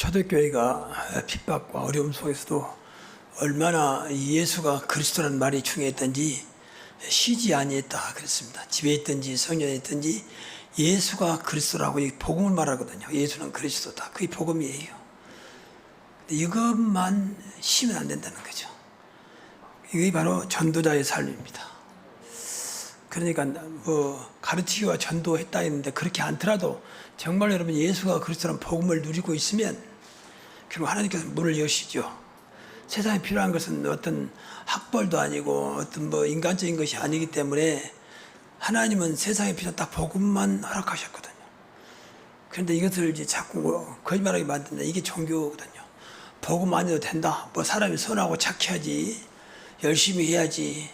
초대교회가 핍박과 어려움 속에서도 얼마나 예수가 그리스도라는 말이 중요했던지 쉬지 아니했다 그랬습니다. 집에 있든지 성전에 있든지 예수가 그리스도라고 이 복음을 말하거든요. 예수는 그리스도다. 그게 복음이에요. 이것만 쉬면 안 된다는 거죠. 이게 바로 전도자의 삶입니다. 그러니까 가르치기와 전도했다 했는데 그렇게 않더라도 정말 여러분 예수가 그리스도라는 복음을 누리고 있으면 결국 하나님께서 문을 여시죠. 세상에 필요한 것은 어떤 학벌도 아니고 어떤 인간적인 것이 아니기 때문에 하나님은 세상에 필요한 딱 복음만 허락하셨거든요. 그런데 이것을 이제 자꾸 거짓말하게 만든다. 이게 종교거든요. 복음 아니어도 된다. 사람이 선하고 착해야지. 열심히 해야지.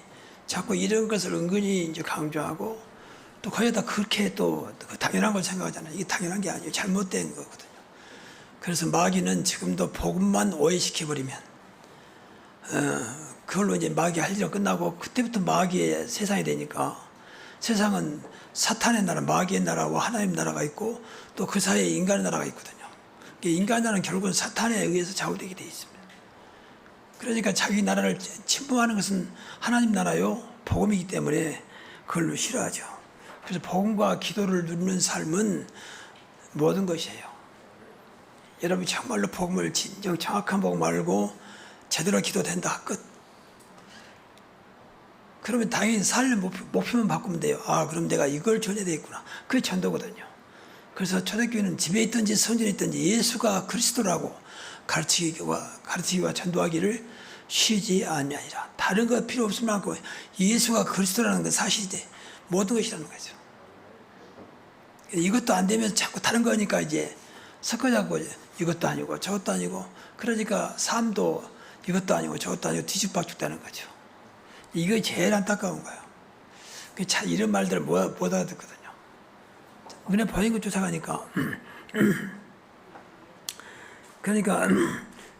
자꾸 이런 것을 은근히 이제 강조하고 또 거기다 그렇게 또 당연한 걸 생각하잖아요. 이게 당연한 게 아니에요. 잘못된 거거든요. 그래서 마귀는 지금도 복음만 오해시켜버리면 그걸로 이제 마귀 할 일은 끝나고 그때부터 마귀의 세상이 되니까 세상은 사탄의 나라, 마귀의 나라와 하나님 나라가 있고 또 그 사이에 인간의 나라가 있거든요. 인간의 나라는 결국은 사탄에 의해서 좌우되게 되어 있습니다. 그러니까 자기 나라를 침범하는 것은 하나님 나라요 복음이기 때문에 그걸로 싫어하죠. 그래서 복음과 기도를 누리는 삶은 모든 것이에요. 여러분이 정말로 복음을 진정 정확한 복음 알고 제대로 기도된다 끝. 그러면 당연히 삶의 목표만 바꾸면 돼요. 그럼 내가 이걸 전해야 되겠구나. 그게 전도거든요. 그래서 초대교회는 집에 있든지 성전에 있든지 예수가 그리스도라고 가르치기와 전도하기를 쉬지 아니하니라. 다른 거 필요 없을 만큼 예수가 그리스도라는 건 사실이지 모든 것이라는 거죠. 이것도 안 되면 자꾸 다른 거니까 이제 섞어잡고 이것도 아니고 저것도 아니고 그러니까 삶도 이것도 아니고 저것도 아니고 뒤죽박죽되는 거죠. 이게 제일 안타까운 거예요. 이런 말들을 못 알아듣거든요. 눈에 보이는 것 쫓아가니까 그러니까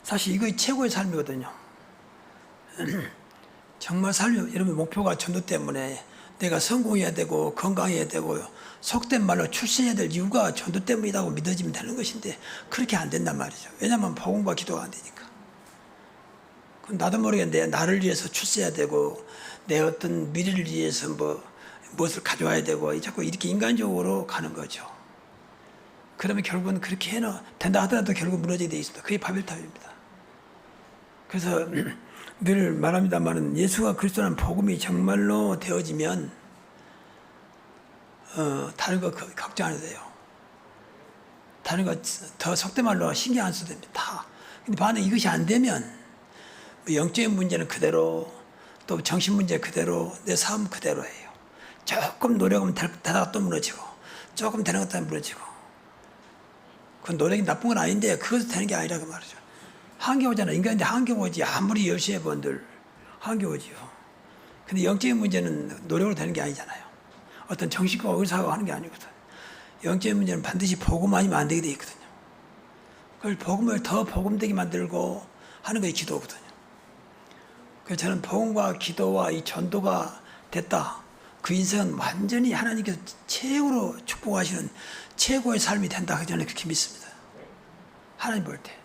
사실 이거 최고의 삶이거든요. 정말 삶이 여러분 목표가 전도 때문에 내가 성공해야 되고 건강해야 되고 속된 말로 출세해야 될 이유가 전도 때문이라고 믿어지면 되는 것인데 그렇게 안 된단 말이죠. 왜냐하면 복음과 기도가 안 되니까. 그럼 나도 모르게 나를 위해서 출세해야 되고 내 어떤 미래를 위해서 무엇을 가져와야 되고 자꾸 이렇게 인간적으로 가는 거죠. 그러면 결국은 그렇게 된다 하더라도 결국 무너지게 되어 있습니다. 그게 바벨탑입니다. 그래서 늘 말합니다만 예수가 그리스도라는 복음이 정말로 되어지면 다른 거 걱정 안 해도 돼요. 다른 거 더 속된 말로 신경 안 써도 됩니다. 근데 반면 이것이 안 되면 영적인 문제는 그대로 또 정신 문제 그대로 내 삶 그대로예요. 조금 노력하면 되다가 또 무너지고 조금 되는 것도 무너지고 그 노력이 나쁜 건 아닌데 그것도 되는 게 아니라고 말이죠. 한계 오잖아. 인간인데 한계 오지. 아무리 열심히 해본들 한계 오지요. 근데 영적인 문제는 노력으로 되는 게 아니잖아요. 어떤 정신과 의사가 하는 게 아니거든. 영적인 문제는 반드시 복음 아니면 안 되게 돼 있거든요. 그걸 복음을 더 복음되게 만들고 하는 게 기도거든요. 그래서 저는 복음과 기도와 이 전도가 됐다. 그 인생은 완전히 하나님께서 최고로 축복하시는 최고의 삶이 된다. 저는 그렇게 믿습니다. 하나님 볼 때.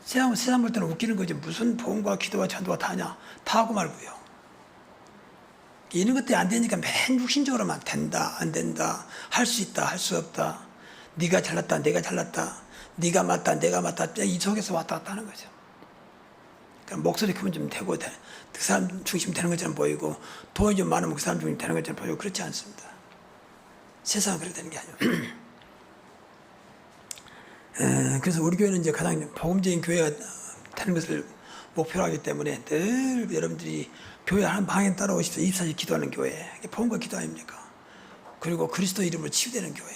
세상 볼 때는 웃기는 거지. 무슨 복음과 기도와 전도가 다냐. 다 하고 말고요. 이런 것들이 안 되니까 맨 육신적으로만 된다, 안 된다, 할 수 있다, 할 수 없다. 네가 잘났다, 내가 잘났다. 네가 맞다, 내가 맞다. 이 속에서 왔다 갔다 하는 거죠. 그러니까 목소리 크면 좀 되고 그 사람 중심 되는 것처럼 보이고 돈이 좀 많으면 그 사람 중심 되는 것처럼 보이고 그렇지 않습니다. 세상은 그렇게 되는 게 아니에요. 그래서 우리 교회는 이제 가장 복음적인 교회가 되는 것을 목표로 하기 때문에 늘 여러분들이 교회 한 방에 따라오십시오. 24시간 기도하는 교회. 이게 복음과 기도 아닙니까? 그리고 그리스도 이름으로 치유되는 교회.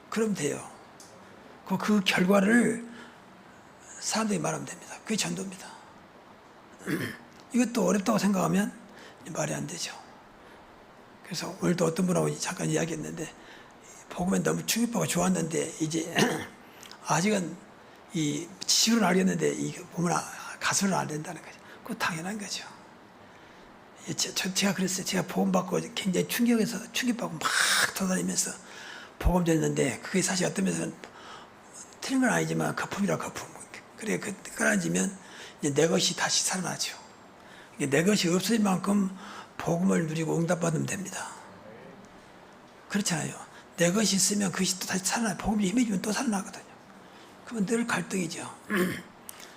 그러면 돼요. 그 결과를 사람들이 말하면 됩니다. 그게 전도입니다. 이것도 어렵다고 생각하면 말이 안 되죠. 그래서 오늘도 어떤 분하고 잠깐 이야기했는데 복음에 너무 충격받고 좋았는데 이제 아직은 이 지식으로는 알겠는데 이게 보면 가슴으로는 안 된다는 거죠. 그거 당연한 거죠. 제가 그랬어요. 제가 복음 받고 굉장히 충격받고 막 돌아다니면서 복음 전했는데 그게 사실 어떤 면에서는 틀린 건 아니지만 거품이라 거품. 그래 끊어지면 이제 내 것이 다시 살아나죠. 이게 내 것이 없을 만큼 복음을 누리고 응답받으면 됩니다. 그렇잖아요. 내 것이 있으면 그것이 또 다시 살아나요. 복음이 힘해지면 또 살아나거든요. 그러면 늘 갈등이죠.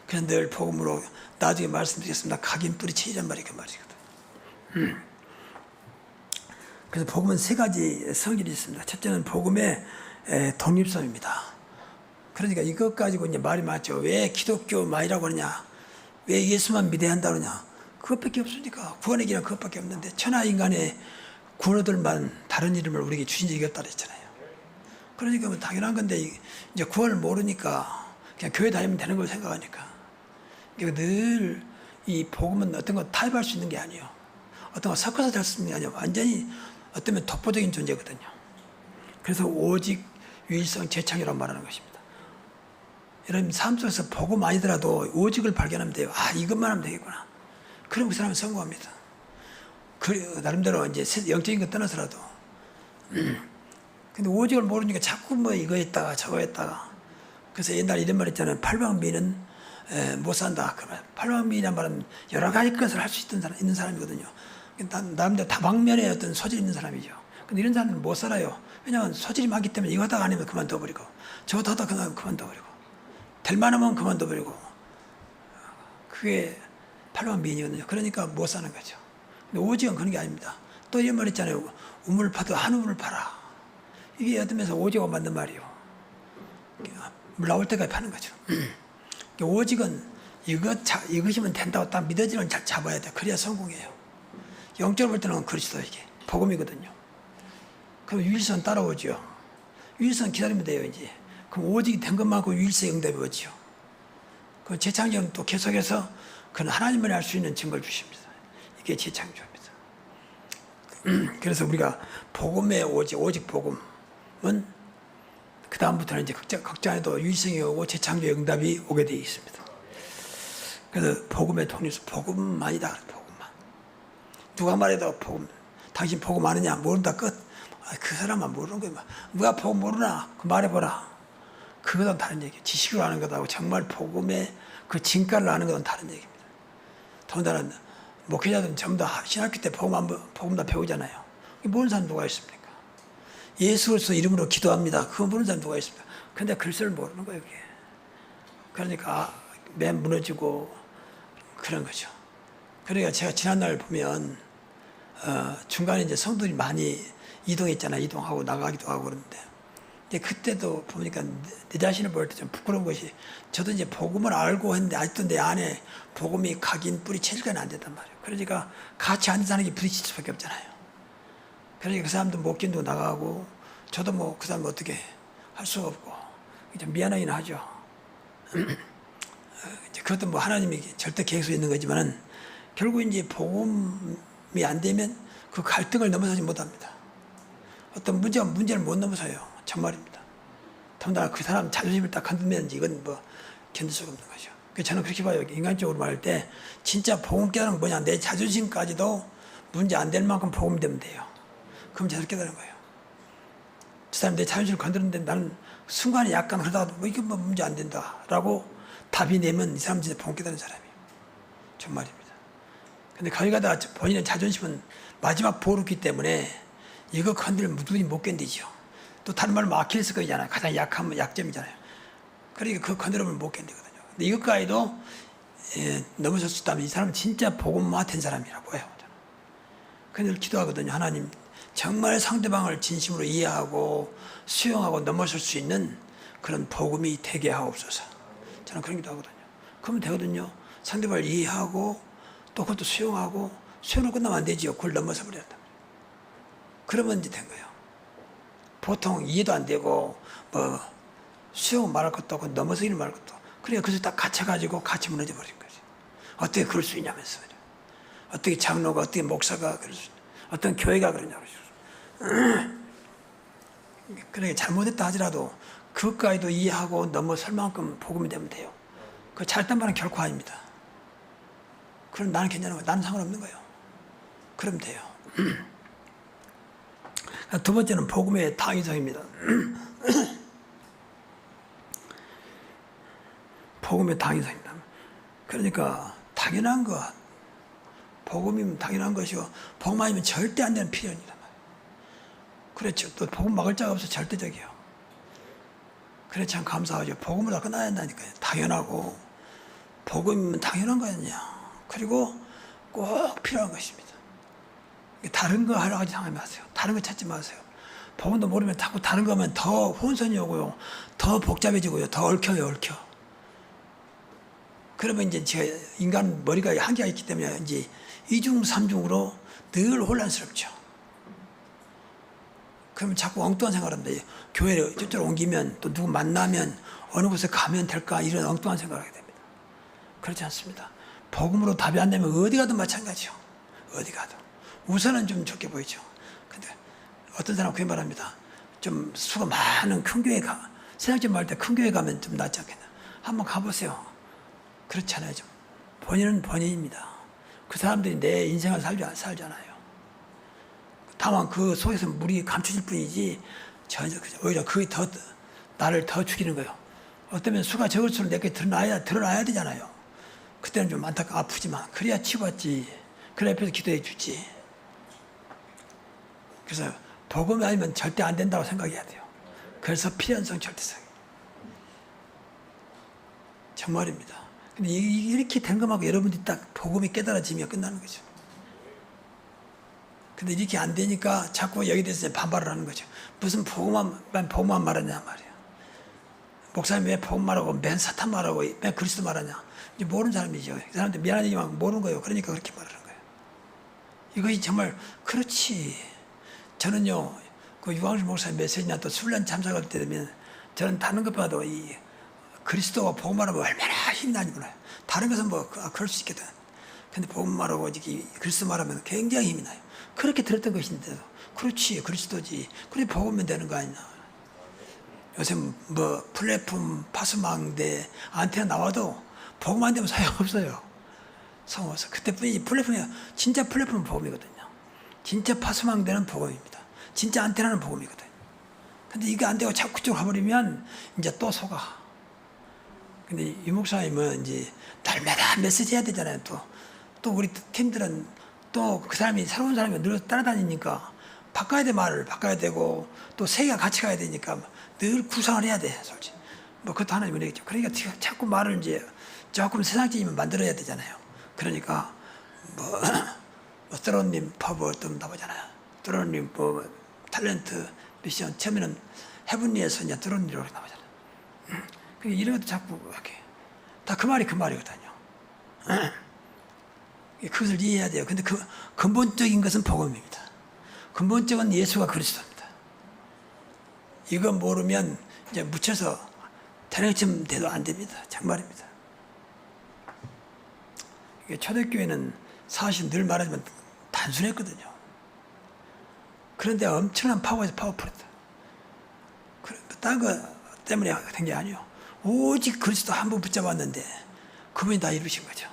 그래서 늘 복음으로 나중에 말씀드리겠습니다. 각인 뿌리치란 말이 그 말이거든요. 그래서 복음은 세 가지 성질이 있습니다. 첫째는 복음의 독립성입니다. 그러니까 이것 가지고 이제 말이 많죠. 왜 기독교 말이라고 그러냐? 왜 예수만 믿어야 한다 그러냐? 그것밖에 없으니까. 구원의 길은 그것밖에 없는데 천하 인간의 구원 얻을 만 다른 이름을 우리에게 주신 적이 없다 그랬잖아요. 그러니까 뭐 당연한 건데 이제 구원을 모르니까 그냥 교회 다니면 되는 걸 생각하니까. 그러니까 늘 이 복음은 어떤 거 타협할 수 있는 게 아니에요. 어떤 거 섞어서 될 수 있는 게 아니에요. 완전히 어쩌면 독보적인 존재거든요. 그래서 오직 유일성 재창이라고 말하는 것입니다. 여러분 삶 속에서 복음 아니더라도 오직을 발견하면 돼요. 아 이것만 하면 되겠구나. 그럼 그 사람은 성공합니다. 그 나름대로 이제 영적인 거 떠나서라도. 근데 오직을 모르니까 자꾸 뭐 이거 했다가 저거 했다가. 그래서 옛날 이런 말 있잖아요. 팔방미는 못 산다. 그러면 팔방미란 말은 여러 가지 것을 할 수 있는 사람이거든요. 나름대로 다방면에 어떤 소질이 있는 사람이죠. 근데 이런 사람은 못 살아요. 왜냐하면 소질이 많기 때문에 이거 하다가 아니면 그만둬버리고 저거 하다가 그만둬버리고 될 만하면 그만둬버리고 그게 팔방미인이거든요. 그러니까 못 사는 거죠. 근데 오직은 그런 게 아닙니다. 또 이런 말 있잖아요. 우물 파도 한 우물을 파라. 이게 어떤 면에서 오직과 맞는 말이에요. 물 나올 때까지 파는 거죠. 오직은 이것이면 된다고 딱 믿어지는 잘 잡아야 돼. 그래야 성공해요. 영적으로 볼 때는 그리스도 이게 복음이거든요. 그럼 유일성 따라오죠. 유일성 기다리면 돼요 이제. 그럼 오직이 된 것만큼 유일성의 응답이 오죠. 그 재창조는 또 계속해서 그는 하나님만이 알 수 있는 증거를 주십니다. 이게 재창조입니다. 그래서 우리가 복음의 오직 복음은 그 다음부터는 이제 각자 안에도 유일성이 오고 재창조의 응답이 오게 되어 있습니다. 그래서 복음의 독립성, 복음만이다. 복음만. 누가 말해도 복음. 당신 복음 아느냐? 모른다 끝. 그 사람만 모르는 거야. 누가 복음 모르나? 그 말해보라. 그거는 다른 얘기예요. 지식으로 아는 것하고 정말 복음의 그 진가를 아는 것은 다른 얘기입니다. 더군다나 목회자들은 전부 다 신학교 때 복음 다 배우잖아요. 모르는 사람 누가 있습니까? 예수 그리스도 이름으로 기도합니다. 그거 모르는 사람 누가 있습니까? 근데 글씨를 모르는 거예요. 그게. 그러니까 맨 무너지고 그런 거죠. 그러니까 제가 지난날 보면 중간에 이제 성도들이 많이 이동했잖아요. 이동하고 나가기도 하고 그러는데 이제 그때도 보니까 내 자신을 볼 때 좀 부끄러운 것이 저도 이제 복음을 알고 했는데 아직도 내 안에 복음이 각인 뿌리치기는 안 된단 말이에요. 그러니까 같이 앉은 사람이 부딪힐 수밖에 없잖아요. 그러니까 그 사람도 못 견디고 나가고 저도 뭐 그 사람 어떻게 할 수가 없고 좀 미안하긴 하죠. 이제 그것도 뭐 하나님이 절대 계획에 있는 거지만은 결국 이제 복음이 안 되면 그 갈등을 넘어서지 못합니다. 어떤 문제를 못 넘어서요. 정말입니다. 더군다나 그 사람 자존심을 딱 건드면 이건 뭐 견딜 수가 없는 거죠. 그래서 저는 그렇게 봐요. 인간적으로 말할 때 진짜 복음 깨달은 건 뭐냐. 내 자존심까지도 문제 안 될 만큼 복음이 되면 돼요. 그럼 제대로 깨달은 거예요. 저 사람 내 자존심을 건드렸는데 나는 순간에 약간 그러다가 뭐 이게 뭐 문제 안 된다라고 답이 내면 이 사람 진짜 복음 깨달은 사람이에요. 정말입니다. 근데 거기 가다가 본인의 자존심은 마지막 보루기 때문에 이거 건드리면 누구든지 못 견디죠. 또 다른 말로 아킬레스건이잖아요. 가장 약한 약점이잖아요. 그러니까 그거 건드리면 못 견디거든요. 근데 이것까지도 넘어설 수 있다면 이 사람은 진짜 복음화 된 사람이라고 해요. 그래서 늘 기도하거든요. 하나님 정말 상대방을 진심으로 이해하고 수용하고 넘어설 수 있는 그런 복음이 되게 하옵소서. 저는 그런 기도 하거든요. 그러면 되거든요. 상대방을 이해하고 또 그것도 수용하고 수용을 끝나면 안 되지요. 그걸 넘어서 버려야 한다. 그러면 이제 된 거예요. 보통 이해도 안 되고 뭐 수용 말할 것도 없고 넘어서기를 말할 것도 없고 그러니까 그래서 딱 갇혀가지고 같이 무너져 버린 거지. 어떻게 그럴 수 있냐면서. 어떻게 장로가 어떻게 목사가 그럴 수 있냐. 어떤 교회가 그러냐고. 그러니까 잘못했다 하더라도 그것까지도 이해하고 넘어설 만큼 복음이 되면 돼요. 그 잘했단 말은 결코 아닙니다. 그럼 나는 괜찮은 거예요. 나는 상관없는 거예요. 그럼 돼요. 두 번째는 복음의 당위성입니다. 복음의 당위성입니다. 그러니까 당연한 것, 복음이면 당연한 것이고 복음 아니면 절대 안 되는 필연이란 말이에요. 그렇죠. 또 복음 막을 자가 없어 절대적이에요. 그래 참 감사하죠. 복음으로 끝나야 한다니까요. 당연하고 복음이면 당연한 거 아니냐. 그리고 꼭 필요한 것입니다. 다른 거 하려고 하지 마세요. 다른 거 찾지 마세요. 복음도 모르면 자꾸 다른 거 하면 더 혼선이 오고요. 더 복잡해지고요. 더 얽혀요, 얽혀. 그러면 이제 제가 인간 머리가 한계가 있기 때문에 이제 이중 삼중으로 늘 혼란스럽죠. 그러면 자꾸 엉뚱한 생각을 합니다. 교회를 저쪽으로 옮기면 또 누구 만나면 어느 곳에 가면 될까 이런 엉뚱한 생각을 하게 됩니다. 그렇지 않습니다. 복음으로 답이 안 되면 어디 가도 마찬가지요. 어디 가도. 우선은 좀 좋게 보이죠. 근데 어떤 사람은 그렇게 말합니다. 좀 수가 많은 큰 교회 가, 세상 좀 말 때 큰 교회 가면 좀 낫지 않겠나. 한번 가보세요. 그렇잖아요. 좀. 본인은 본인입니다. 그 사람들이 내 인생을 살잖아요. 다만 그 속에서 물이 감춰질 뿐이지 전혀 오히려 그게 더 나를 더 죽이는 거예요. 어쩌면 수가 적을수록 내게 드러나야 되잖아요. 그때는 좀 아프지만 그래야 치유받지. 그래야 옆에서 기도해 주지. 그래서 복음이 아니면 절대 안 된다고 생각해야 돼요. 그래서 필연성 절대성. 정말입니다. 근데 이렇게 된 것만고 여러분들이 딱 복음이 깨달아지면 끝나는 거죠. 근데 이렇게 안 되니까 자꾸 여기 대해서 반발을 하는 거죠. 무슨 복음만 말하냐 말이야. 목사님 왜 복음 말하고 맨 사탄 말하고 맨 그리스도 말하냐. 이제 모르는 사람이죠. 그 사람들 미안한 얘기만 모르는 거예요. 그러니까 그렇게 말하는 거예요. 이것이 정말 그렇지. 저는요, 그 유광수 목사님 메시지나 또 훈련 참석할 때 되면 저는 다른 것보다도 이 그리스도가 복음 말하면 얼마나 힘이 나는구나. 다른 것은 뭐 그럴 수 있겠다. 근데 복음 말하고 그리스도 말하면 굉장히 힘이 나요. 그렇게 들었던 것인데도 그렇지 그리스도지. 그래 복음면 되는 거 아니냐. 요새 뭐 플랫폼 파수망대 안테나 나와도 복음 안 되면 소용없어요. 소용없어. 그때뿐이 플랫폼이 진짜 플랫폼은 복음이거든요. 진짜 파수망대는 복음입니다. 진짜 안테나는 복음이거든요. 근데 이게 안 되고 자꾸 그쪽으로 가버리면 이제 또 속아. 근데 유 목사님은 이제 날마다 메시지 해야 되잖아요. 또 우리 팀들은 또 그 사람이 새로운 사람이 늘 따라다니니까 바꿔야 돼. 말을 바꿔야 되고 또 세계가 같이 가야 되니까 늘 구상을 해야 돼. 솔직히 뭐 그것도 하나님 은혜겠죠. 그러니까 자꾸 말을 이제 조금 세상적이면 만들어야 되잖아요. 그러니까 뭐 드론님 퍼버 좀 나오잖아요. 드론님 뭐 탤런트 미션 처음에는 헤븐리에서 이제 드론으로 나오잖아요. 그러니까 이런 것도 자꾸 이렇게 다 그 말이 그 말이거든요. 그것을 이해해야 돼요. 근데 그 근본적인 것은 복음입니다. 근본적인 예수가 그리스도입니다. 이거 모르면 이제 묻혀서 타령쯤 돼도 안 됩니다. 정말입니다. 초대교회는 사실 늘 말하지만 단순했거든요. 그런데 엄청난 파워풀했다. 다른 거 때문에 된 게 아니에요. 오직 그리스도 한 번 붙잡았는데 그분이 다 이루신 거죠.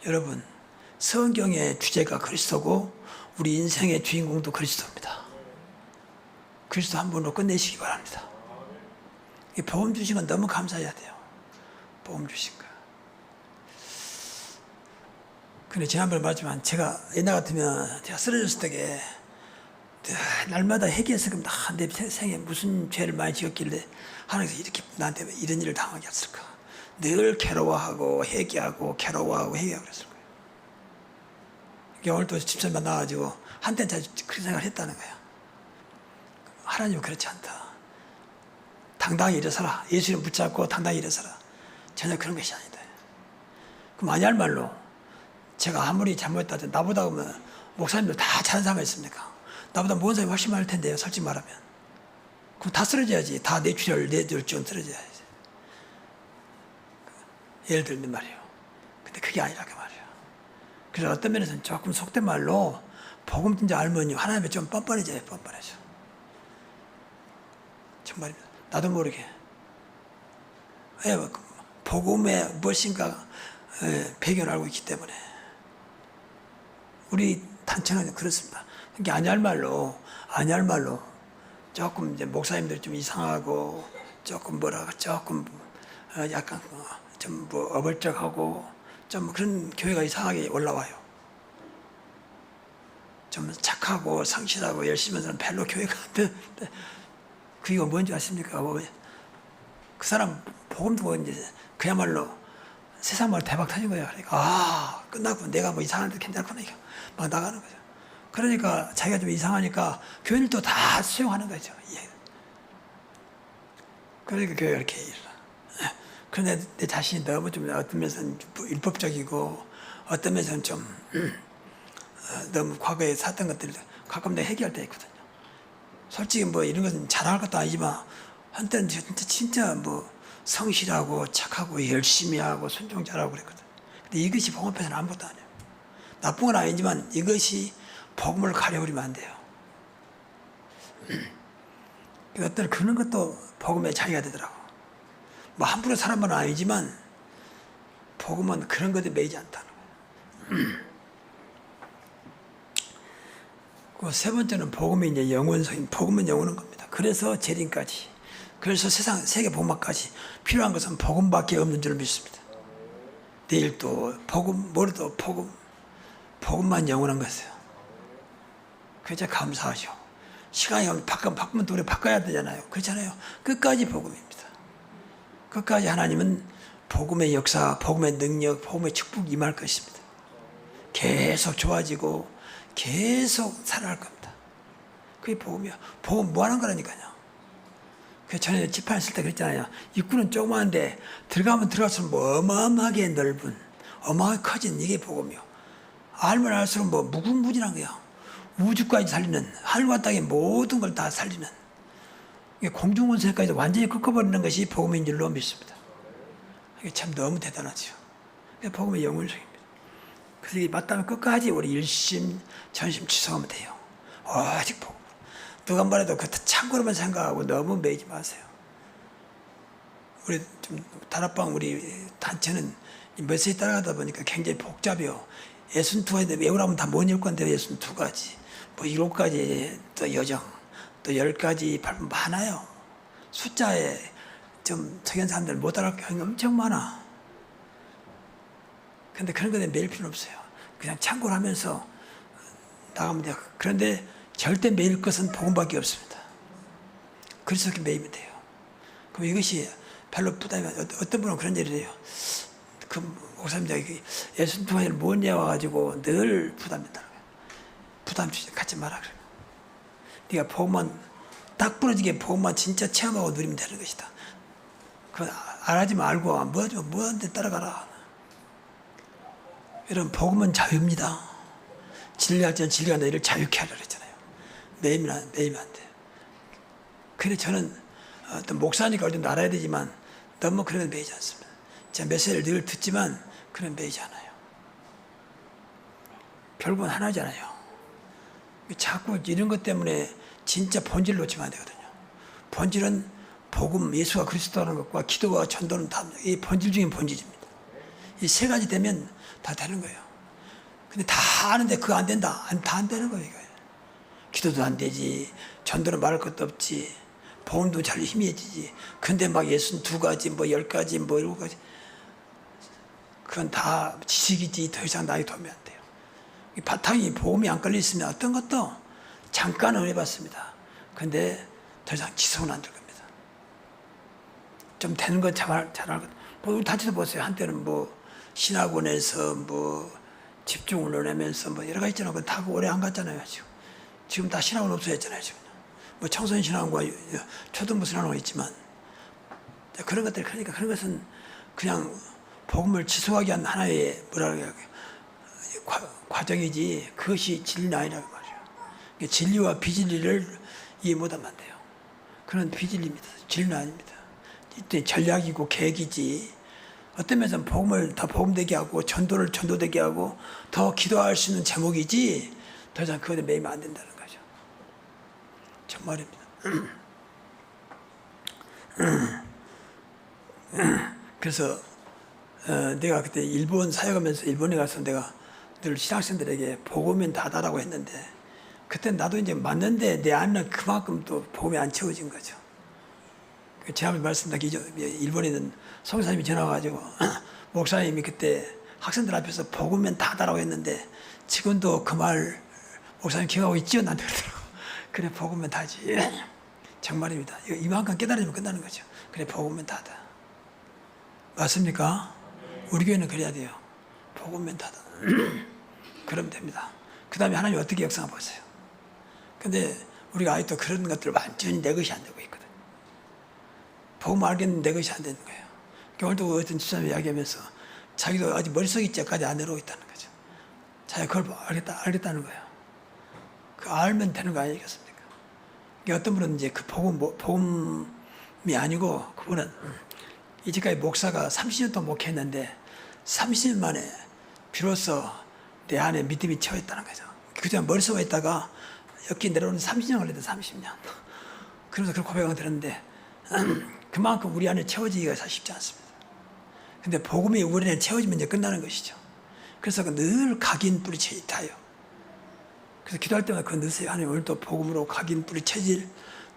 여러분, 성경의 주제가 그리스도고 우리 인생의 주인공도 그리스도입니다. 그리스도 한 번으로 끝내시기 바랍니다. 이 복음 주신 건 너무 감사해야 돼요. 복음 주신 거. 근데 지난번에 말했지만 제가 옛날 같으면 제가 쓰러졌을 때에 날마다 회개해서 그럼 내 생에 무슨 죄를 많이 지었길래 하나님께서 이렇게 나한테 이런 일을 당하게 했을까. 늘 괴로워하고 회개하고 괴로워하고 회개하고 그랬을 거예요. 오늘 또 집사님 만나가지고 한때는 그런 생각을 했다는 거야. 하나님은 그렇지 않다. 당당히 일어서라. 예수님 붙잡고 당당히 일어서라. 전혀 그런 것이 아니다. 그럼 아니 할 말로 제가 아무리 잘못했다 해도 나보다 보면 목사님들 다 잘한 사람이 있습니까? 나보다 모은 사람이 훨씬 많을 텐데요. 솔직히 말하면. 그럼 다 쓰러져야지. 다 내줄 줄 쓰러져야지. 예를 들면 말이에요. 근데 그게 아니라 그 말이에요. 그래서 어떤 면에서는 조금 속된 말로 복음 진짜 알면 하나님이 좀 뻔뻔해져요. 뻔뻔해져. 정말입니다. 나도 모르게. 복음의 무엇인가 배경을 알고 있기 때문에. 우리 단체는 그렇습니다. 그게 아니 할 말로 조금 이제 목사님들 좀 이상하고 조금 약간 좀 뭐 어벌쩍하고 좀 그런 교회가 이상하게 올라와요. 좀 착하고 성실하고 열심히 하는 사람 별로 교회가 안 되는데 그게 뭔지 아십니까? 그 사람 복음 듣고 이제 그야말로 세상 말 대박 터진 거예요. 그러니까 끝나고 내가 뭐 이상한 데 괜찮구나 이거 막 나가는 거죠. 그러니까 자기가 좀 이상하니까 교회를 또 다 수용하는 거죠. 예. 그러니까 교회가 이렇게 그런데 내 자신이 너무 좀 어떤 면에서는 율법적이고 어떤 면에서는 좀 너무 과거에 샀던 것들을 가끔 내가 해결할 때 있거든요. 솔직히 뭐 이런 것은 자랑할 것도 아니지만 한때는 진짜 뭐 성실하고 착하고 열심히 하고 순종 잘하고 그랬거든. 근데 이것이 복음 앞에서는 아무것도 아니에요. 나쁜 건 아니지만 이것이 복음을 가려버리면 안 돼요. 어떤 그런 것도 복음의 자기가 되더라고. 뭐 함부로 사는 건 아니지만 복음은 그런 것에 매이지 않다는 거예요. 그 세 번째는 복음이 이제 영원성인 복음은 영원한 겁니다. 그래서 재림까지, 그래서 세계 복음화까지 필요한 것은 복음밖에 없는 줄 믿습니다. 내일도 복음, 모레도 복음, 복음만 영원한 것이에요. 그저 감사하죠. 시간이 오면 바꾸면 또 우리 바꿔야 되잖아요. 그렇잖아요. 끝까지 복음입니다. 끝까지 하나님은 복음의 역사, 복음의 능력, 복음의 축복 임할 것입니다. 계속 좋아지고 계속 살아갈 겁니다. 그게 복음이야. 복음 무한한 거라니까요. 그 전에 지판 쓸 때 그랬잖아요. 입구는 조그마한데 들어가면 들어갈수록 뭐 어마어마하게 넓은, 어마어마하게 커진 이게 복음이요. 알면 알수록 뭐 무궁무진한 거야. 우주까지 살리는, 하늘과 땅의 모든 걸 다 살리는, 공중원세까지 완전히 꺾어버리는 것이 복음인 줄로 믿습니다. 이게 참 너무 대단하죠. 복음의 영원성입니다. 그래서 이게 맞다면 끝까지 우리 일심, 전심 취소하면 돼요. 오직 복음. 누가 말해도 그 참고로만 생각하고 너무 매이지 마세요. 우리 좀 다락방 우리 단체는 메시지 따라가다 보니까 굉장히 복잡해요. 62가지 외우라면 다 못 읽을 건데 62가지. 뭐 7가지 또 여정, 또 10가지 발표 많아요. 숫자에 좀 적은 사람들 못 알아볼 경우가 엄청 많아. 근데 그런 거에 매일 필요는 없어요. 그냥 참고를 하면서 나가면 돼요. 그런데 절대 매일 것은 복음밖에 없습니다. 그래서 그렇게 매이면 돼요. 그럼 이것이 별로 부담이 안 돼요. 어떤 분은 그런 얘기를 해요. 그 목사님들 예수님 통화를 못 외워가지고 늘 부담된다는 거예요. 부담 주지 갖지 마라 그래요. 네가 복음만 딱 부러지게 복음만 진짜 체험하고 누리면 되는 것이다. 그 알아지 말고 뭐한테 따라가라. 여러분 복음은 자유입니다. 진리할 때는 진리가 너희를 자유케 하라 그랬잖아요. 매이면 안 돼요. 그래 저는 어떤 목사니까 어디 알아야 되지만 너무 그런 건 매이지 않습니다. 제가 메시지를 늘 듣지만 그런 매이지 않아요. 결국은 하나잖아요. 자꾸 이런 것 때문에 진짜 본질을 놓치면 안 되거든요. 본질은 복음, 예수가 그리스도라는 것과 기도와 전도는 다 이 본질 중인 본질입니다. 이 세 가지 되면 다 되는 거예요. 근데 다 아는데 그거 안 된다. 다 안 되는 거예요. 기도도 안 되지. 전도는 말할 것도 없지. 복음도 잘 희미해지지. 근데 막 62가지, 뭐 10가지, 뭐 7가지. 그건 다 지식이지. 더 이상 나에게 도움이 안 돼요. 이 바탕이 복음이 안 걸려 있으면 어떤 것도 잠깐은 해봤습니다. 근데 더 이상 지속은 안 될 겁니다. 좀 되는 건 잘 알거든요. 우리 단체도 보세요. 한때는 뭐 신학원에서 뭐 집중을 하면서 뭐 여러 가지 있잖아요. 그건 다 오래 안 갔잖아요. 지금 다 신학원 없어졌잖아요. 지금 뭐 청소년 신학원과 초등부 신학원이 있지만 그런 것들 그러니까 그런 것은 그냥 복음을 지속하기 위한 하나의 뭐랄까 과정이지 그것이 진리는 아니라고 말이에요. 진리와 비진리를 이해 못하면 안 돼요. 그런 비진리입니다. 진리는 아닙니다. 전략이고 계획이지. 어떤 면에서는 복음을 더 복음되게 하고 전도를 전도되게 하고 더 기도할 수 있는 제목이지 더 이상 그것에 매이면 안 된다는 거죠. 정말입니다. 그래서 내가 그때 일본 사역하면서 일본에 가서 내가 늘 신학생들에게 복음은 다다라고 했는데 그때 나도 이제 맞는데 내 안은 그만큼 또 복음이 안 채워진 거죠. 지난번에 말씀드린 일본에 있는 성사님이 전화와가지고 목사님이 그때 학생들 앞에서 복음면 다다라고 했는데 지금도 그 말 목사님 기억하고 있지요? 나한테 그러더라고. 그래 복음면 다지. 정말입니다. 이만큼 깨달으면 끝나는 거죠. 그래 복음면 다다. 맞습니까? 우리 교회는 그래야 돼요. 복음면 다다. 그러면 됩니다. 그 다음에 하나님 어떻게 역사하나 보세요. 근데 우리가 아직도 그런 것들을 완전히 내 것이 안 되고 있거든. 복음 알겠는데 내 것이 안 되는 거예요. 오늘도 어떤 집사님이 이야기하면서 자기도 아직 머릿속 입자까지 안 내려오고 있다는 거죠. 자기가 그걸 알겠다는 거예요. 그 알면 되는 거 아니겠습니까? 어떤 분은 이제 그 복음이 아니고 그분은 이제까지 목사가 30년 동안 목회했는데 30년 만에 비로소 내 안에 믿음이 채워있다는 거죠. 그냥 머릿속에 있다가 여기 내려오는 30년 걸렸다 30년. 그래서 그런 고백을 들었는데 그만큼 우리 안에 채워지기가 사실 쉽지 않습니다. 근데 복음이 우리 안에 채워지면 이제 끝나는 것이죠. 그래서 늘 각인 뿌리채 타요. 그래서 기도할 때마다 그거 넣으세요. 하나님 오늘도 복음으로 각인 뿌리채질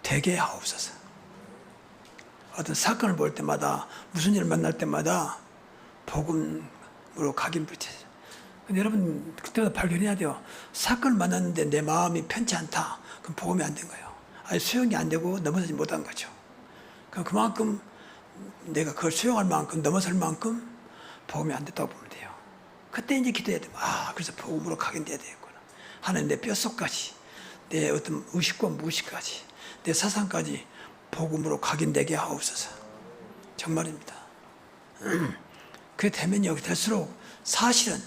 되게 하옵소서. 어떤 사건을 볼 때마다 무슨 일을 만날 때마다 복음으로 각인 뿌리채질. 근데 여러분 그때마다 발견해야 돼요. 사건을 만났는데 내 마음이 편치 않다. 그럼 복음이 안 된 거예요. 아니 수용이 안 되고 넘어서지 못한 거죠. 그럼 그만큼 내가 그걸 수용할 만큼 넘어설 만큼 복음이 안 됐다고 보면 돼요. 그때 이제 기도해야 돼요. 그래서 복음으로 각인돼야 되겠구나. 하나님 내 뼛속까지 내 어떤 의식과 무의식까지 내 사상까지 복음으로 각인되게 하옵소서. 정말입니다. 그게 되면요 될수록 사실은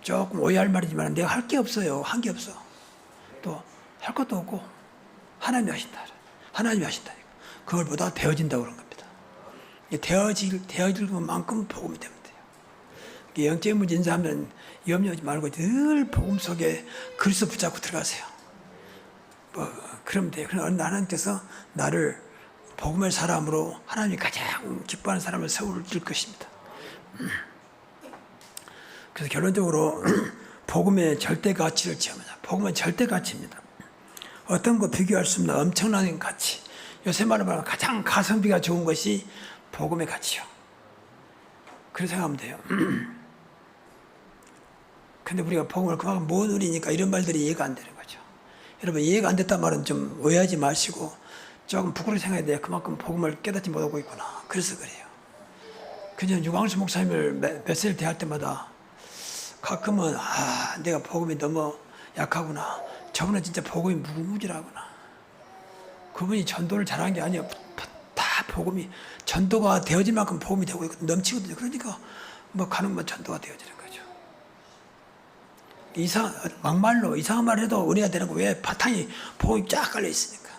조금 오해할 말이지만 내가 할 게 없어요. 한 게 없어. 또 할 것도 없고 하나님이 하신다. 하나님이 하신다니까. 그걸 보다 되어진다고 그런 겁니다. 되어질 것만큼 복음이 되면 돼요. 영적인 문제 인사하면 염려하지 말고 늘 복음 속에 그리스도 붙잡고 들어가세요. 그러면 돼요. 그럼 하나님께서 나를 복음의 사람으로 하나님이 가장 기뻐하는 사람을 세울 것입니다. 그래서 결론적으로 복음의 절대 가치를 체험하자. 복음은 절대 가치입니다. 어떤 거 비교할 수 없는 엄청난 가치. 요새 말로 말하면 가장 가성비가 좋은 것이 복음의 가치요. 그렇게 생각하면 돼요. 근데 우리가 복음을 그만큼 못 누리니까 이런 말들이 이해가 안 되는 거죠. 여러분 이해가 안 됐단 말은 좀 오해하지 마시고 조금 부끄럽게 생각해야 돼요. 그만큼 복음을 깨닫지 못하고 있구나. 그래서 그래요. 그냥 유광수 목사님을 메시지를 대할 때마다 가끔은 내가 복음이 너무 약하구나. 저분은 진짜 복음이 무궁무진하구나. 그분이 전도를 잘한 게 아니에요. 다 복음이 전도가 되어질 만큼 복음이 되고 있거든요. 넘치거든요. 그러니까 가는 건 전도가 되어지는 거죠. 막말로 이상한 말 해도 은혜가 되는 거 왜 바탕이 복음이 쫙 깔려 있으니까.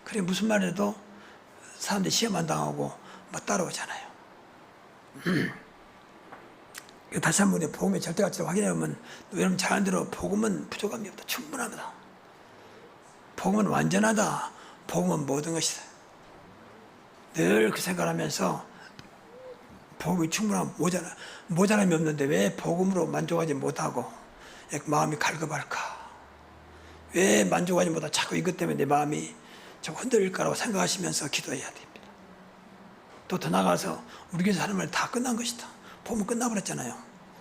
그래 무슨 말 해도 사람들이 시험 안 당하고 따라오잖아요. 다시 한번 우리 복음의 절대 가치를 확인해보면 여러분 잘 아는 대로 복음은 부족함이 없다. 충분합니다. 복음은 완전하다. 복음은 모든 것이다. 늘 그 생각을 하면서 복음이 충분하면 모자람이 없는데 왜 복음으로 만족하지 못하고 마음이 갈급할까? 왜 만족하지 못하고 자꾸 이것 때문에 내 마음이 자꾸 흔들릴까라고 생각하시면서 기도해야 됩니다. 또 더 나아가서 우리 교회에서 하는 말 다 끝난 것이다. 복음은 끝나버렸잖아요.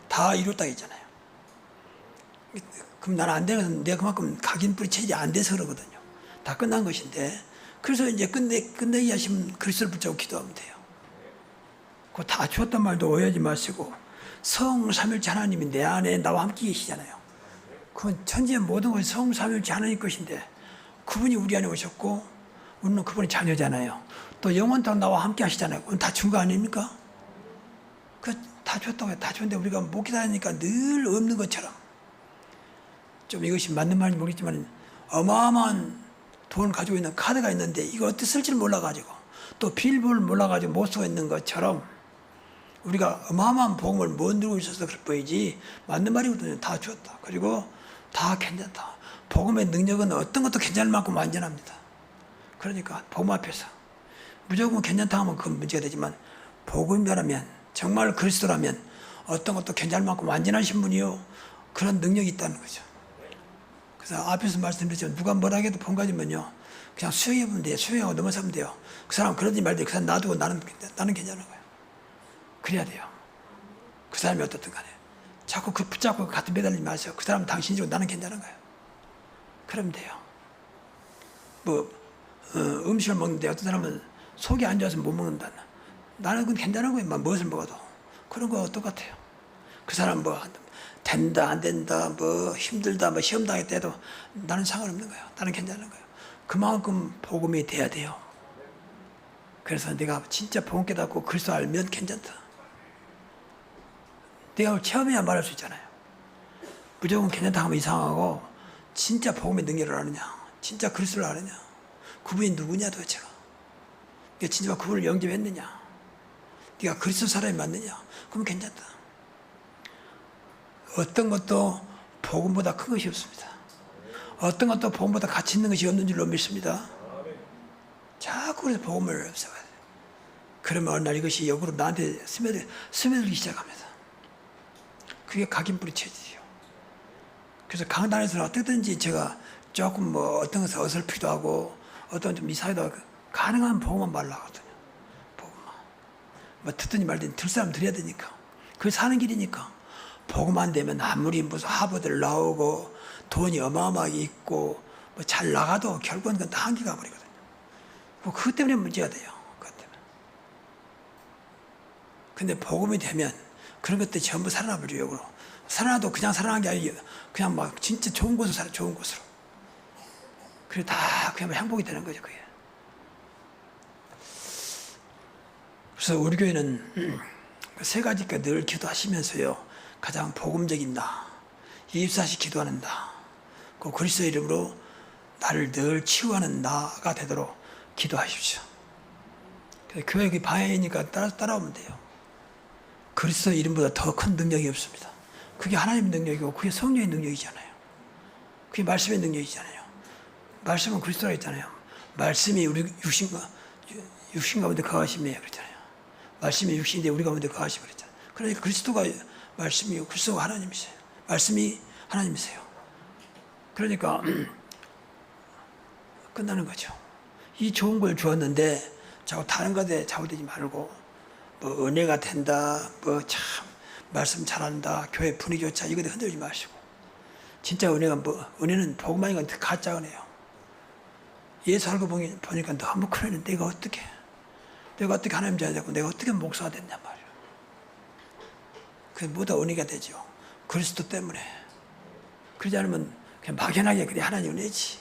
다 이뤘다 했잖아요. 그럼 나는 안 되는 것은 내가 그만큼 각인 뿌리 체질이 안 돼서 그러거든요. 다 끝난 것인데 그래서 이제 끝내기 하시면 그리스도를 붙잡고 기도하면 돼요. 그거 다 주었단 말도 오해하지 마시고 성삼일체 하나님이 내 안에 나와 함께 계시잖아요. 그건 천지의 모든 것이 성삼일체 하나님 것인데 그분이 우리 안에 오셨고 우리는 그분의 자녀잖아요. 또 영원토록 나와 함께 하시잖아요. 그건 다 준 거 아닙니까? 다 줬다고 해요. 다 줬는데 우리가 못 기다리니까 늘 없는 것처럼 좀 이것이 맞는 말인지 모르겠지만 어마어마한 돈을 가지고 있는 카드가 있는데 이거 어떻게 쓸지를 몰라가지고 또 비밀번호를 몰라가지고 못 쓰고 있는 것처럼 우리가 어마어마한 복음을 못 누리고 있어서 그럴 뿐이지 맞는 말이거든요. 다 주었다. 그리고 다 괜찮다. 복음의 능력은 어떤 것도 괜찮을 만큼 완전합니다. 그러니까 복음 앞에서 무조건 괜찮다 하면 그건 문제가 되지만 복음이라면 정말 그리스도라면 어떤 것도 괜찮을 만큼 완전하신 분이요. 그런 능력이 있다는 거죠. 그래서 앞에서 말씀드렸지만 누가 뭐라 해도 본 가지면요. 그냥 수용해보면 돼요. 수용하고 넘어서면 돼요. 그 사람 그러지 말되 그 사람 놔두고 나는 괜찮은 거예요. 그래야 돼요. 그 사람이 어떻든 간에. 자꾸 그 붙잡고 같은 매달리지 마세요. 그 사람은 당신이고 나는 괜찮은 거예요. 그러면 돼요. 음식을 먹는데 어떤 사람은 속이 안 좋아서 못 먹는다. 나는 그건 괜찮은 거예요. 무엇을 먹어도. 그런 거 똑같아요. 그 사람 된다 안 된다 힘들다 시험 당했다 해도 나는 상관없는 거예요. 나는 괜찮은 거예요. 그만큼 복음이 돼야 돼요. 그래서 내가 진짜 복음 깨닫고 그리스도 알면 괜찮다. 내가 체험해야 말할 수 있잖아요. 무조건 괜찮다 하면 이상하고 진짜 복음의 능력을 아느냐, 진짜 그리스도를 아느냐, 그분이 누구냐 도대체가, 네가 진짜 그분을 영접했느냐, 네가 그리스도 사람이 맞느냐, 그러면 괜찮다. 어떤 것도 복음보다 큰 것이 없습니다. 어떤 것도 복음보다 가치 있는 것이 없는 줄로 믿습니다. 자꾸 그래서 복음을 없애봐야 돼요. 그러면 어느 날 이것이 역으로 나한테 스며들기 시작합니다. 그게 각인뿌리 체질이에요. 그래서 강단에서는 어떻게든지 제가 조금 어떤 것을 어설피도 하고 어떤 좀 이상하기도 하고 가능한 복음만 말라거든요. 복음만. 듣더니 말더니 들 사람 들어야 되니까. 그게 사는 길이니까. 복음 안 되면 아무리 무슨 하버드를 나오고 돈이 어마어마하게 있고 잘 나가도 결국은 그건 다 한계가 버리거든요. 그것 때문에 문제가 돼요. 그것 때문에. 근데 복음이 되면 그런 것들이 전부 살아나버리려고. 살아나도 그냥 살아난 게 아니고 그냥 진짜 좋은 곳으로 살아, 좋은 곳으로. 그래 다 그냥 행복이 되는 거죠, 그게. 그래서 우리 교회는 세 가지가 늘 기도하시면서요. 가장 복음적인 나, 24시 기도하는 나, 그 그리스도 이름으로 나를 늘 치유하는 나가 되도록 기도하십시오. 교회 그 방향이니까 따라오면 돼요. 그리스도 이름보다 더 큰 능력이 없습니다. 그게 하나님의 능력이고 그게 성령의 능력이잖아요. 그게 말씀의 능력이잖아요. 말씀은 그리스도라 했잖아요. 말씀이 우리 육신 가운데 거하심이에요. 그랬잖아요. 말씀이 육신인데 우리 가운데 거하심을 그랬잖아요. 그러니까 그리스도가 말씀이고 그리스도가 하나님이세요. 말씀이 하나님이세요. 그러니까 끝나는 거죠. 이 좋은 걸 주었는데 자꾸 다른 것에 좌우되지 말고 은혜가 된다, 참 말씀 잘한다, 교회 분위기 좋다 이거에 흔들지 마시고 진짜 은혜는 복음 아닌 건 가짜 은혜요. 예수 알고 보니까 너무 큰 은혜는 내가 어떻게 하나님 잘 되고 내가 어떻게 목사가 됐냔 말이에요. 그게 모두 은혜가 되죠. 그리스도 때문에. 그러지 않으면 그냥 막연하게 그래 하나님 은혜지.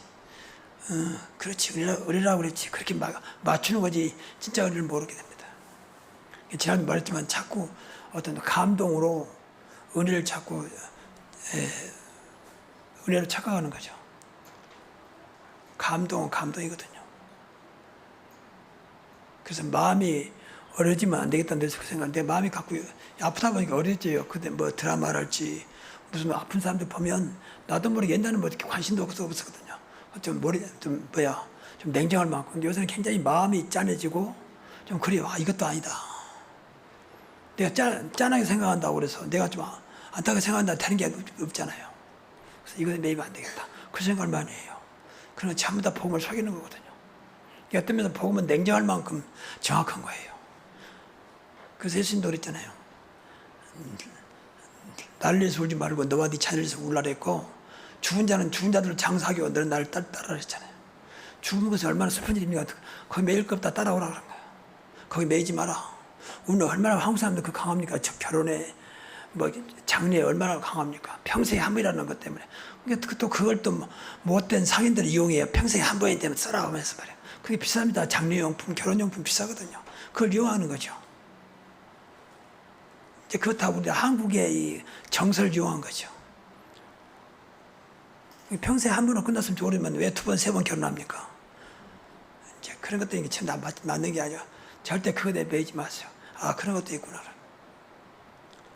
그렇지 은혜라고 그랬지. 그렇게 맞추는 거지 진짜 은혜를 모르게 됩니다. 지난번에 말했지만 자꾸 어떤 감동으로 은혜를 자꾸 은혜로 착각하는 거죠. 감동은 감동이거든요. 그래서 마음이 어려지면 안 되겠다는 데서 그 생각. 내 마음이 갖고 아프다 보니까 어려져요. 근데 드라마를 할지 무슨 아픈 사람들 보면 나도 모르게 옛날에는 이렇게 관심도 없었거든요. 좀 냉정할 만큼. 근데 요새는 굉장히 마음이 짠해지고 좀 그래요. 이것도 아니다. 내가 짠하게 생각한다고 그래서 내가 좀 안타깝게 생각한다 되는 게 없잖아요. 그래서 이것에 매이면 안 되겠다. 그 생각을 많이 해요. 그러면 전부 다 복음을 속이는 거거든요. 어떤 면에서 복음은 냉정할 만큼 정확한 거예요. 그래서 예수님도 그랬잖아요. 날려서 울지 말고 너와 네 자녀에서 울라 그랬고 죽은 자는 죽은 자들을 장사하게 너는 나를 따라 그랬잖아요. 죽은 것이 얼마나 슬픈 일입니까? 거기 매일 것 다 따라오라 그런 거예요. 거기 매이지 마라. 오늘 얼마나 한국 사람들 강합니까? 결혼에 장래에 얼마나 강합니까? 평생에 한 번이라는 것 때문에. 또 그걸 또 못된 상인들을 이용해요. 평생에 한 번이 되면 써라오면서 말이에요. 그게 비쌉니다. 장례용품, 결혼용품 비싸거든요. 그걸 이용하는 거죠. 이제 그거 다 우리 한국의 이 정서를 이용한 거죠. 평생에 한 번은 끝났으면 좋으면 왜 두 번, 세 번 결혼합니까? 이제 그런 것들이 참 다 맞는 게 아니라 절대 그거에 매이지 마세요. 그런 것도 있구나.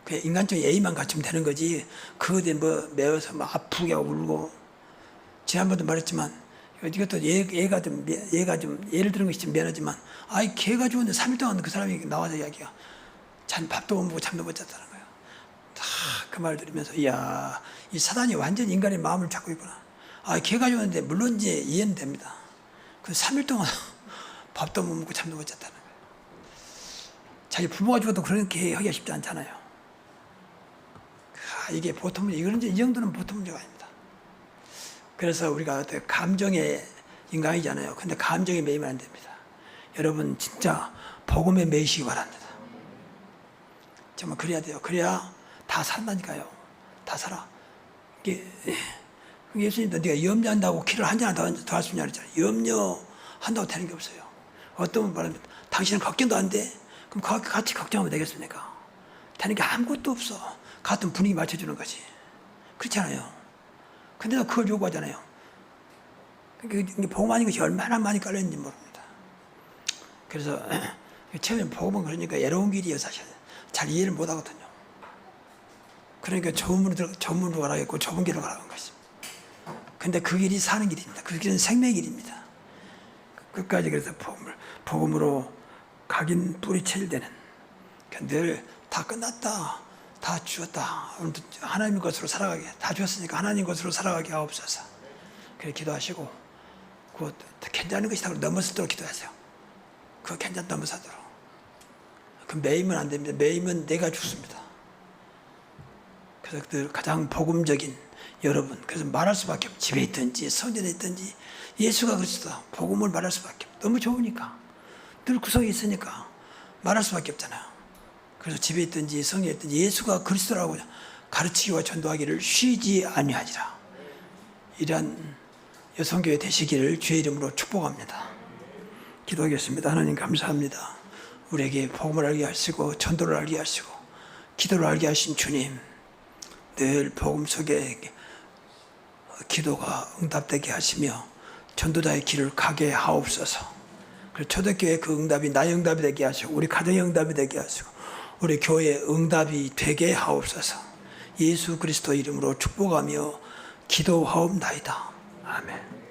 그냥 인간적인 예의만 갖추면 되는 거지. 그거에 매여서 아프게 울고. 지난번도 말했지만 이것도 얘가 좀 예를 들은 것이 좀 미안하지만 걔가 죽었는데 3일 동안 그 사람이 나와서 이야기가 밥도 못 먹고 잠도 못 잤다는 거예요. 다 그 말 들으면서 이야 이 사단이 완전 인간의 마음을 잡고 있구나. 걔가 죽었는데 물론 이제 이해는 됩니다. 그 3일 동안 밥도 못 먹고 잠도 못 잤다는 거예요. 자기 부모가 죽어도 그렇게 하기가 쉽지 않잖아요. 이게 보통 문제, 이거는 이제 이 정도는 보통 문제가 아닙니다. 그래서 우리가 감정의 인간이잖아요. 근데 감정에 매이면 안 됩니다. 여러분 진짜 복음에 매이시기 바랍니다. 정말 그래야 돼요. 그래야 다 산다니까요. 다 살아. 이게 예수님도 네가 염려한다고 키를 한 잔 더 할 수 있냐 그랬잖아요. 염려한다고 되는 게 없어요. 어떤 분 말하면 당신은 걱정도 안 돼? 그럼 같이 걱정하면 되겠습니까? 되는 게 아무것도 없어. 같은 분위기 맞춰주는 거지. 그렇잖아요. 근데 그걸 요구하잖아요. 그러니까 복음 아닌 것이 얼마나 많이 깔려있는지 모릅니다. 그래서 처음에 복음은 그러니까 애로운 길이에요. 사실 잘 이해를 못하거든요. 그러니까 좁은 문으로 가라겠고 좁은 길로 가라는 것입니다. 근데 그 길이 사는 길입니다. 그 길은 생명의 길입니다. 끝까지 그래서 복음으로 각인 뿌리채일되는 늘 다 끝났다. 다 주었다. 하나님 것으로 살아가게. 다 주었으니까 하나님 것으로 살아가게 하옵소서. 그렇게 기도하시고 그 괜찮은 것이다. 넘어서도록 기도하세요. 그 괜찮다 넘어서도록. 그 매이면 안 됩니다. 매이면 내가 죽습니다. 그래서 가장 복음적인 여러분, 그래서 말할 수밖에 없어요. 집에 있든지 성전에 있든지 예수가 그리스도다. 복음을 말할 수밖에 없어요. 너무 좋으니까. 늘 구석에 있으니까 말할 수밖에 없잖아요. 그래서 집에 있든지 성전에 있든지 예수가 그리스도라고 가르치기와 전도하기를 쉬지 아니하리라. 이러한 여성교회 되시기를 주의 이름으로 축복합니다. 기도하겠습니다. 하나님 감사합니다. 우리에게 복음을 알게 하시고 전도를 알게 하시고 기도를 알게 하신 주님, 늘 복음 속에 기도가 응답되게 하시며 전도자의 길을 가게 하옵소서. 그리고 초대교회 그 응답이 나의 응답이 되게 하시고 우리 가정의 응답이 되게 하시고 우리 교회의 응답이 되게 하옵소서. 예수 그리스도 이름으로 축복하며 기도하옵나이다. 아멘.